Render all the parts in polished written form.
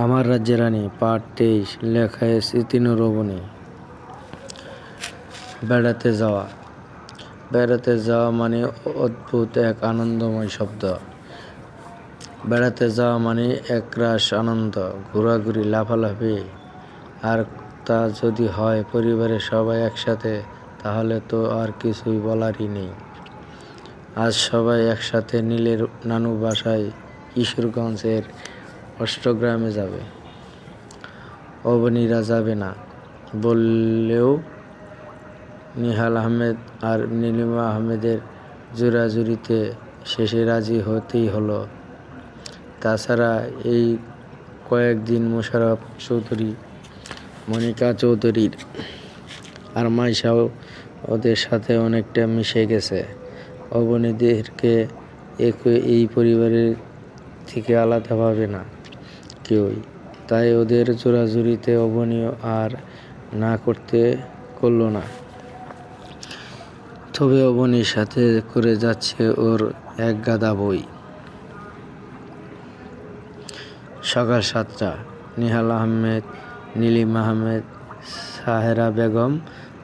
আমার রাজ্যের রানী পার্ট 23 লেখায় স্মৃতিনুর অবনী। বেড়াতে যাওয়া। বেড়াতে যাওয়া মানে অদ্ভুত এক আনন্দময় শব্দ। বেড়াতে যাওয়া মানে একরাশ আনন্দ, ঘোরাঘুরি, লাফালাফি। আর তা যদি হয় পরিবারের সবাই একসাথে, তাহলে তো আর কিছুই বলারই নেই। আজ সবাই একসাথে নীলের নানু বাসায় কিশোরগঞ্জের অষ্টগ্রামে যাবে। অবনীরা যাবে না বললেও নিহাল আহমেদ আর নীলিমা আহমেদের জোরাজুরিতে শেষে রাজি হতেই হলো। তাছাড়া এই কয়েকদিন মোশাররফ চৌধুরী, মনিকা চৌধুরীর আর মাইশাও ওদের সাথে অনেকটা মিশে গেছে। অবনীদেরকে এই পরিবারের থেকে আলাদা ভাবে না কেউই। তাই ওদের জোরাজুরিতে অবনীও আর না করল না। তবে অবনীর সাথে করে যাচ্ছে ওর এক গাদা বই। সকাল 7টা। নিহাল আহমেদ, নীলিমা আহমেদ, সাহেরা বেগম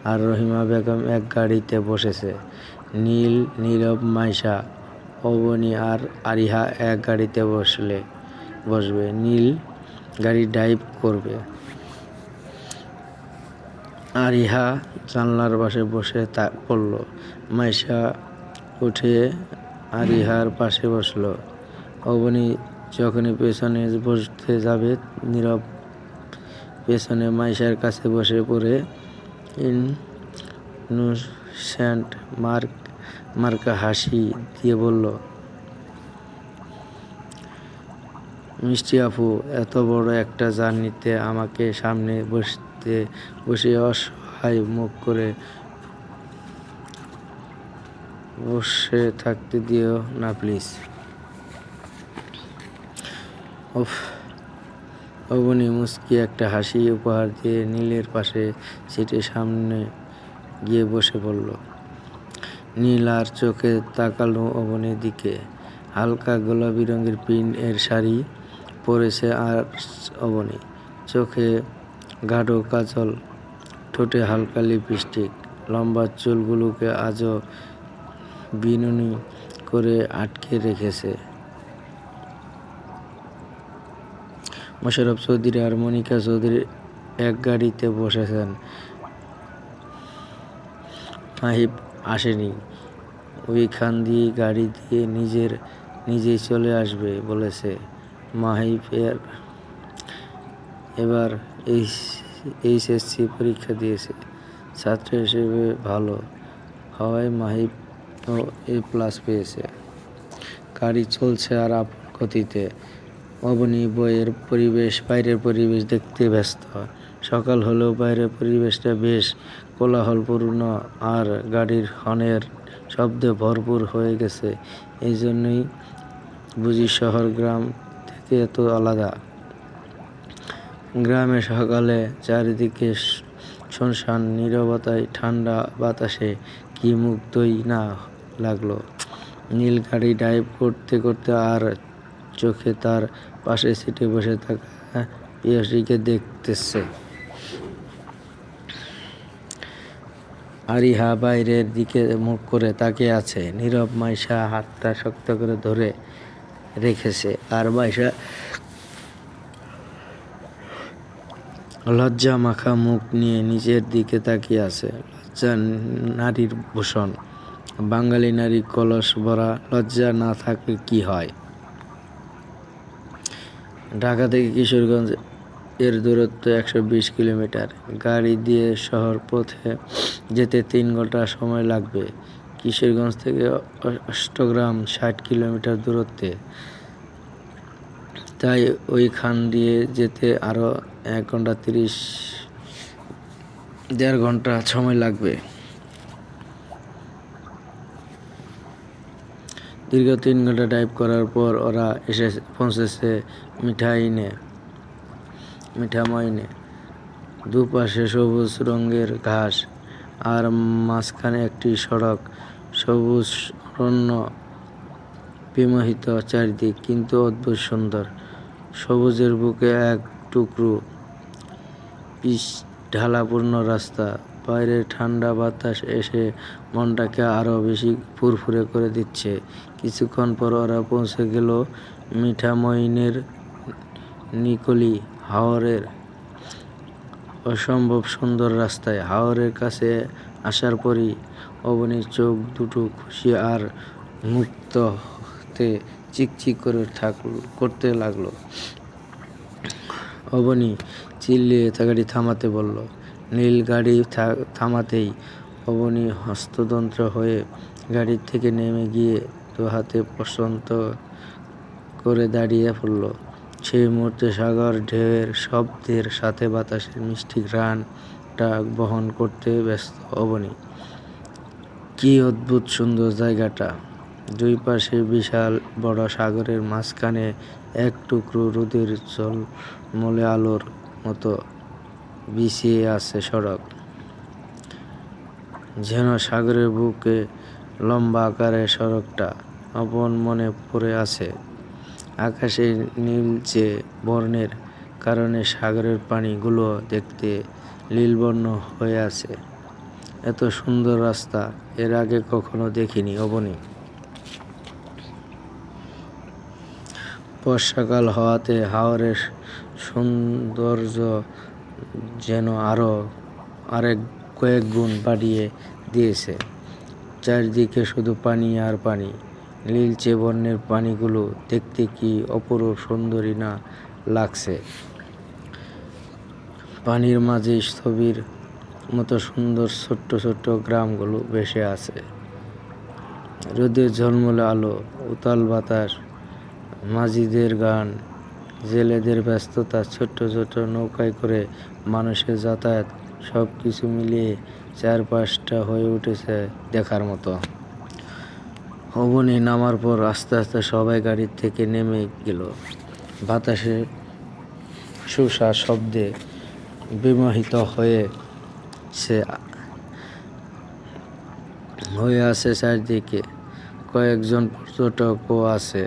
আর রহিমা বেগম এক গাড়িতে বসেছে। নীল, নীরব, মাইশা, অবনী আর আরিহা এক গাড়িতে বসবে। নীল গাড়ি ড্রাইভ করবে। আরিহা জানলার পাশে বসে পড়ল। মাইশা উঠে আরিহার পাশে বসল। অবনী যখনই পেছনে বসতে যাবে, নীরব পেছনে মাইশার কাছে বসে পড়ে ইনোসেন্ট মার্কা হাসি দিয়ে বলল, মিষ্টি আপু, এত বড় একটা জার্নিতে আমাকে সামনে বসে অসহায় মুখ করে বসে থাকতে দিও না প্লিজ। অবনী মুচকি একটা হাসি উপহার দিয়ে নীলের পাশে সিটের সামনে গিয়ে বসে পড়ল। নীল আর চোখে তাকালো অবনীর দিকে। হালকা গোলাপি রঙের প্রিন্ট এর শাড়ি পরেছে আর অবনী। চোখে গাঢ় কাজল, ঠোঁটে হালকা লিপস্টিক, লম্বা চুলগুলোকে আজও বিনুনি করে আটকে রেখেছে। মোশাররফ চৌধুরী আর মনিকা চৌধুরী এক গাড়িতে বসেছেন। মাহিব আসেনি। ওইখান দিয়ে গাড়ি দিয়ে নিজেই চলে আসবে বলেছে। মাহিব এবার এইচএসসি পরীক্ষা দিয়েছে। ছাত্র হিসেবে ভালো হওয়ায় মাহিব A+ পেয়েছে। গাড়ি চলছে আর আপন গতিতে। অবনী বাইরের পরিবেশ দেখতে ব্যস্ত। সকাল হলেও বাইরের পরিবেশটা বেশ কোলাহলপূর্ণ আর গাড়ির হর্নের শব্দে ভরপুর হয়ে গেছে। এই জন্যই বুঝি শহর গ্রাম থেকে এত আলাদা। গ্রামে সকালে চারিদিকে শুনশান নীরবতায় ঠান্ডা বাতাসে কি মুগ্ধই না লাগলো। নীল গাড়ি ড্রাইভ করতে করতে আর চোখে তার পাশের সিটে বসে থাকা প্রেয়সীকে দেখতেছে। আরিহা বাইরের দিকে মুখ করে তাকিয়ে আছে। নীরব মাইশা হাতটা শক্ত করে ধরে রেখেছে আর মাইশা লজ্জা মাখা মুখ নিয়ে নিচের দিকে তাকিয়ে আছে। লজ্জা নারীর ভূষণ। বাঙালি নারী কলস ভরা। লজ্জা না থাকলে কি হয়? ঢাকা থেকে কিশোরগঞ্জ এর দূরত্ব 120 কিলোমিটার। গাড়ি দিয়ে শহর পথে যেতে 3 ঘন্টা সময় লাগবে। কিশোরগঞ্জ থেকে অষ্টগ্রাম 60 কিলোমিটার দূরত্বে। তাই ওইখান দিয়ে যেতে আরও 1.30 ঘন্টা সময় লাগবে। দীর্ঘ 3 ঘন্টা ড্রাইভ করার পর ওরা পৌঁছেছে মিঠামইনে। দুপাশে সবুজ রঙের ঘাস আর মাঝখানে একটি সড়ক। সবুজ অরণ্য বিমোহিত চারিদিক, কিন্তু অদ্ভুত সুন্দর। সবুজের বুকে এক টুকরো পিচ ঢালাপূর্ণ রাস্তা। বাইরের ঠান্ডা বাতাস এসে মনটাকে আরো বেশি ফুরফুরে করে দিচ্ছে। কিছুক্ষণ পর ওরা পৌঁছে গেল মিঠামইনের নিকলি হাওরের অসম্ভব সুন্দর রাস্তায়। হাওরের কাছে আসার পরই অবনীর চোখ দুটো খুশি আর মুক্ততে চিকচিক করতে লাগলো। অবনী চিল্লিয়ে গাড়ি থামাতে বলল। নীল গাড়ি থামাতেই অবনী হস্তদন্ত্র হয়ে গাড়ির থেকে নেমে গিয়ে দু হাতে প্রশান্ত করে দাঁড়িয়ে পড়ল। সেই মুহূর্তে সাগর ঢেউয়ের শব্দের সাথে বাতাসের মিষ্টি ঘ্রাণটা বহন করতে ব্যস্ত অবনী। কি অদ্ভুত সুন্দর জায়গাটা! দুই পাশে বিশাল বড় সাগরের মাঝখানে এক টুকরো রোদের ঝলমলে আলোর মতো বিছিয়ে আছে সড়ক। যেন সাগরের বুকে লম্বা আকারের সড়কটা আপন মনে পড়ে আছে। আকাশে নীলচে বর্ণের কারণে সাগরের পানিগুলো দেখতে নীলবর্ণ হয়ে আছে। এত সুন্দর রাস্তা এর আগে কখনো দেখিনি অবনী। বর্ষাকাল হওয়াতে হাওরের সৌন্দর্য যেন আরেক কয়েক গুণ বাড়িয়ে দিয়েছে। চারদিকে শুধু পানি আর পানি। নীলচে বর্ণের পানিগুলো দেখতে কি অপরূপ সুন্দরী না লাগছে। পানির মাঝে ছবির মতো সুন্দর ছোট্ট ছোট্ট গ্রামগুলো ভেসে আছে। রোদের ঝলমলে আলো, উতাল বাতাস, মাঝিদের গান, জেলেদের ব্যস্ততা, ছোট্ট ছোট্ট নৌকায় করে মানুষের যাতায়াত, সব কিছু মিলিয়ে চারপাশটা হয়ে উঠেছে দেখার মতো। অবনী নামার পর আস্তে আস্তে সবাই গাড়ির থেকে নেমে গেল। বাতাসে সুশা শব্দে বিমোহিত হয়ে আছে চারদিকে। কয়েকজন পর্যটকও আছে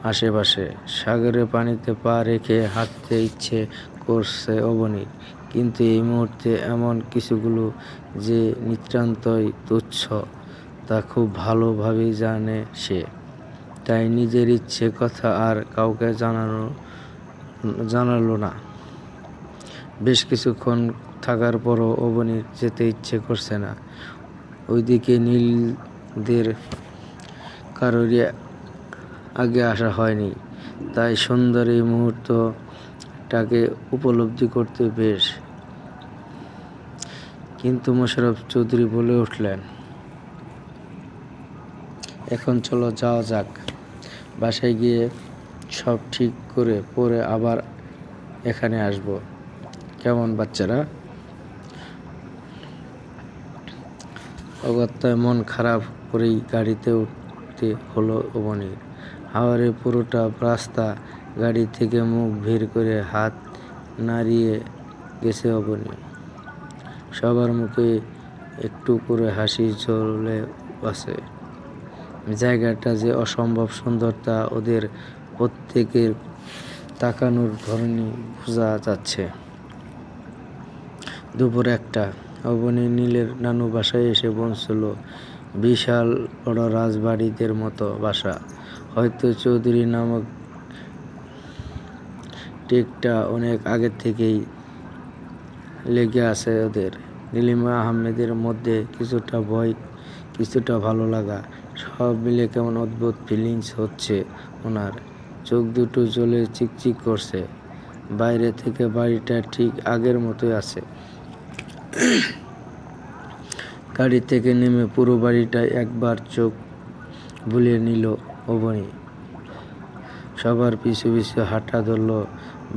আশেপাশে। সাগরের পানিতে পা রেখে হাঁটতে ইচ্ছে করছে অবনীর, কিন্তু এই মুহূর্তে এমন কিছুগুলো যে নিতান্তই তুচ্ছ তা খুব ভালোভাবেই জানে সে। তাই নিজের ইচ্ছে কথা আর কাউকে জানালো না। বেশ কিছুক্ষণ থাকার পরও অবনীর যেতে ইচ্ছে করছে না। ওইদিকে নীলদের কারোরই আগে আসা হয়নি, তাই সুন্দর এই মুহূর্তটাকে উপলব্ধি করতে বেশ। কিন্তু মোশাররফ চৌধুরী বলে উঠলেন, এখন চলো যাওয়া যাক। বাসায় গিয়ে সব ঠিক করে পরে আবার এখানে আসবো, কেমন বাচ্চারা? অগত্যায় মন খারাপ করেই গাড়িতে উঠতে হলো অবনীর। হাওরের পুরোটা রাস্তা গাড়ি থেকে মুখ বের করে হাত নাড়িয়ে গেছে অবনী। সবার মুখে একটু করে হাসি ঝরে আছে। জায়গাটা যে অসম্ভব সুন্দর তা ওদের প্রত্যেকের তাকানোর ধরনই বোঝা যাচ্ছে। দুপুর 1টা। অবনী নীলের নানু বাসায় এসে পৌঁছল। বিশাল বড় রাজবাড়িদের মতো বাসা। হয়তো চৌধুরী নামক টেকটা অনেক আগের থেকেই লেগে আছে ওদের। নীলিমা আহমেদের মধ্যে কিছুটা ভয়, কিছুটা ভালো লাগা, সব মিলে কেমন অদ্ভুত ফিলিংস হচ্ছে ওনার। চোখ দুটো জ্বলে চিকচিক করছে। বাইরে থেকে বাড়িটা ঠিক আগের মতোই আছে। গাড়ি থেকে নেমে পুরো বাড়িটা একবার চোখ বুলিয়ে নিল অবনী। সবার পিছু পিছু হাঁটা ধরল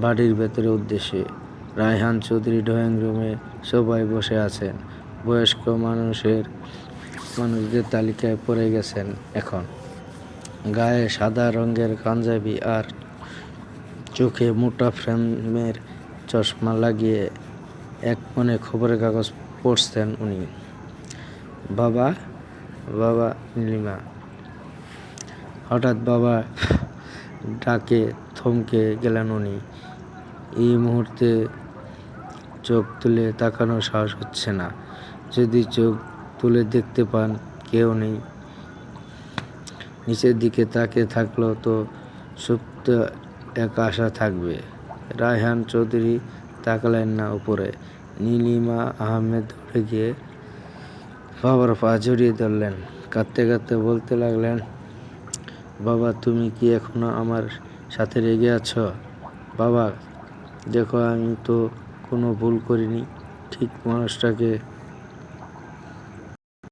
বাড়ির ভেতরের উদ্দেশ্যে। রায়হান চৌধুরী ড্রয়িং রুমে সবাই বসে আছেন। বয়স্ক মানুষদের তালিকায় পড়ে গেছেন এখন। গায়ে সাদা রঙের পাঞ্জাবি আর চোখে মোটা ফ্রেমের চশমা লাগিয়ে এক মনে খবরের কাগজ পড়ছেন উনি। বাবা, নীলিমা। হঠাৎ বাবা ডাকে থ থমকে গেলেন উনি। এই মুহূর্তে চোখ তুলে তাকানোর সাহস হচ্ছে না। যদি চোখ তুলে দেখতে পান কেউ নেই, নিচের দিকে তাকিয়ে থাকলেও তো সুপ্ত এক আশা থাকবে। রায়হান চৌধুরী তাকালেন না উপরে। নীলিমা আহমেদ দৌড়ে গিয়ে বাবার পা জড়িয়ে ধরলেন। কাঁদতে কাঁদতে বলতে লাগলেন, বাবা তুমি কি এখনো আমার সাথে রেগে আছো? বাবা দেখো, আমি তো কোনো ভুল করিনি, ঠিক মানুষটাকে